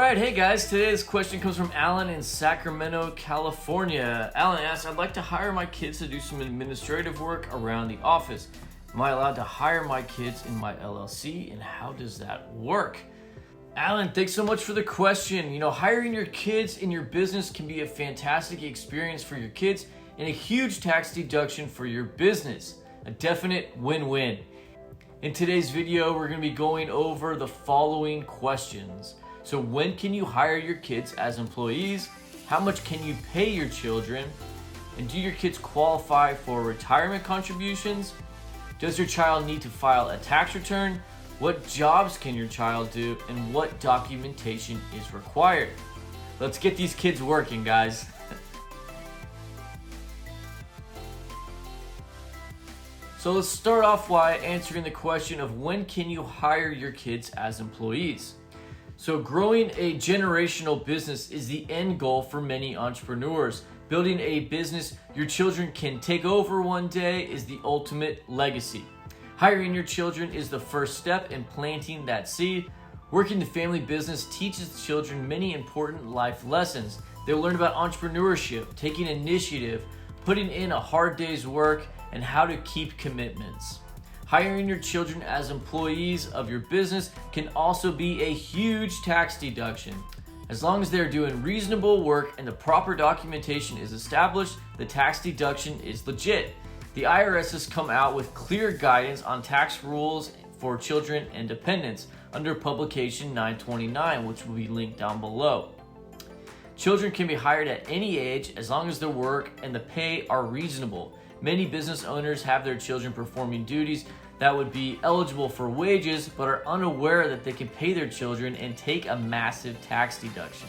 right, hey guys, today's question comes from Alan in Sacramento, California. Alan asks, I'd like to hire my kids to do some administrative work around the office. Am I allowed to hire my kids in my LLC, and how does that work? Alan, thanks so much for the question. Hiring your kids in your business can be a fantastic experience for your kids and a huge tax deduction for your business. A definite win-win. In today's video, we're going to be going over the following questions. So when can you hire your kids as employees? How much can you pay your children? And do your kids qualify for retirement contributions? Does your child need to file a tax return? What jobs can your child do? And what documentation is required? Let's get these kids working, guys. So let's start off by answering the question of when can you hire your kids as employees? So growing a generational business is the end goal for many entrepreneurs. Building a business your children can take over one day is the ultimate legacy. Hiring your children is the first step in planting that seed. Working the family business teaches children many important life lessons. They'll learn about entrepreneurship, taking initiative, putting in a hard day's work, and how to keep commitments. Hiring your children as employees of your business can also be a huge tax deduction. As long as they're doing reasonable work and the proper documentation is established, the tax deduction is legit. The IRS has come out with clear guidance on tax rules for children and dependents under Publication 929, which will be linked down below. Children can be hired at any age as long as their work and the pay are reasonable. Many business owners have their children performing duties that would be eligible for wages, but are unaware that they can pay their children and take a massive tax deduction.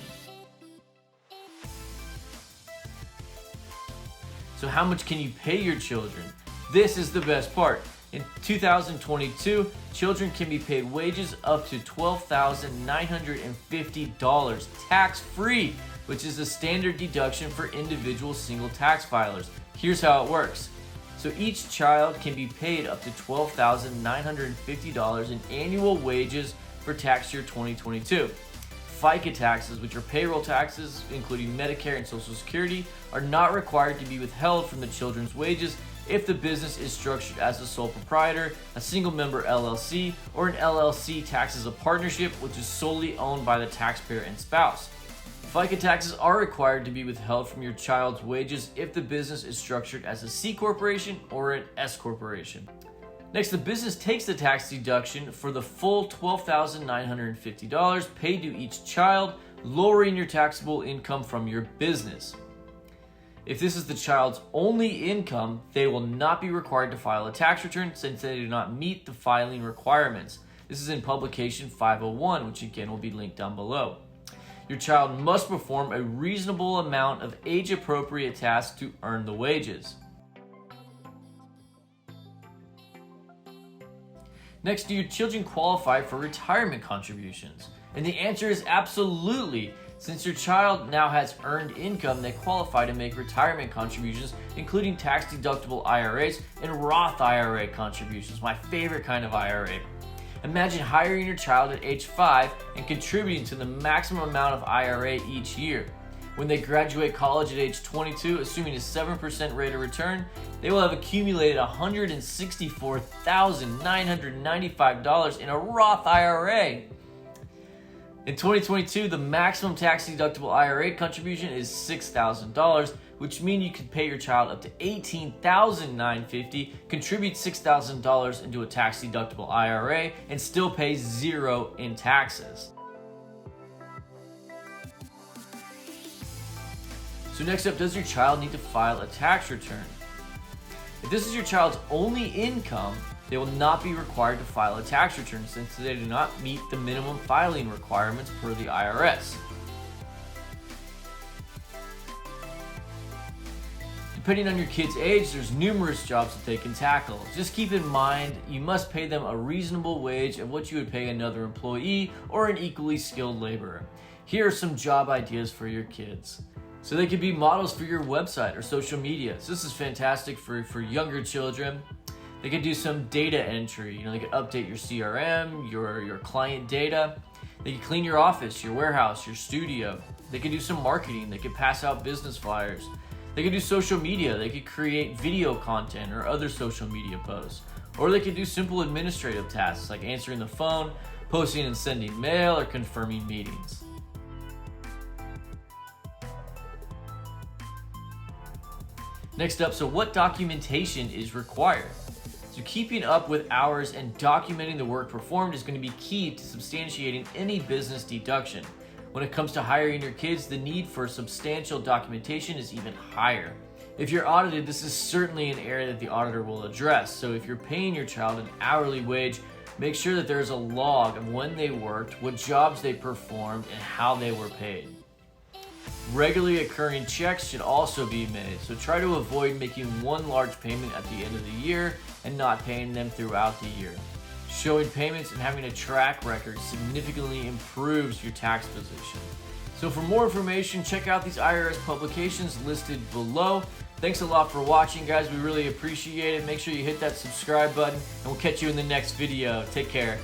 So how much can you pay your children? This is the best part. In 2022, children can be paid wages up to $12,950 tax-free, which is the standard deduction for individual single tax filers. Here's how it works. So each child can be paid up to $12,950 in annual wages for tax year 2022. FICA taxes, which are payroll taxes, including Medicare and Social Security, are not required to be withheld from the children's wages if the business is structured as a sole proprietor, a single member LLC, or an LLC taxes a partnership which is solely owned by the taxpayer and spouse. FICA taxes are required to be withheld from your child's wages if the business is structured as a C corporation or an S corporation. Next, the business takes the tax deduction for the full $12,950 paid to each child, lowering your taxable income from your business. If this is the child's only income, they will not be required to file a tax return since they do not meet the filing requirements. This is in Publication 501, which again will be linked down below. Your child must perform a reasonable amount of age-appropriate tasks to earn the wages. Next, do your children qualify for retirement contributions? And the answer is absolutely. Since your child now has earned income, they qualify to make retirement contributions, including tax-deductible IRAs and Roth IRA contributions, my favorite kind of IRA. Imagine hiring your child at age 5 and contributing to the maximum amount of IRA each year. When they graduate college at age 22, assuming a 7% rate of return, they will have accumulated $164,995 in a Roth IRA. In 2022, the maximum tax-deductible IRA contribution is $6,000, which means you could pay your child up to $18,950, contribute $6,000 into a tax-deductible IRA, and still pay zero in taxes. So next up, does your child need to file a tax return? If this is your child's only income, they will not be required to file a tax return since they do not meet the minimum filing requirements per the IRS. Depending on your kid's age, there's numerous jobs that they can tackle. Just keep in mind, you must pay them a reasonable wage of what you would pay another employee or an equally skilled laborer. Here are some job ideas for your kids. So they could be models for your website or social media. So this is fantastic for younger children. They could do some data entry. They could update your CRM, your client data. They could clean your office, your warehouse, your studio. They could do some marketing. They could pass out business flyers. They could do social media. They could create video content or other social media posts. Or they could do simple administrative tasks like answering the phone, posting and sending mail, or confirming meetings. Next up, so what documentation is required? So keeping up with hours and documenting the work performed is going to be key to substantiating any business deduction. When it comes to hiring your kids, the need for substantial documentation is even higher. If you're audited, this is certainly an area that the auditor will address. So if you're paying your child an hourly wage, make sure that there's a log of when they worked, what jobs they performed, and how they were paid. Regularly occurring checks should also be made, so try to avoid making one large payment at the end of the year and not paying them throughout the year. Showing payments and having a track record significantly improves your tax position. So for more information, check out these IRS publications listed below. Thanks a lot for watching, guys. We really appreciate it. Make sure you hit that subscribe button, and we'll catch you in the next video. Take care.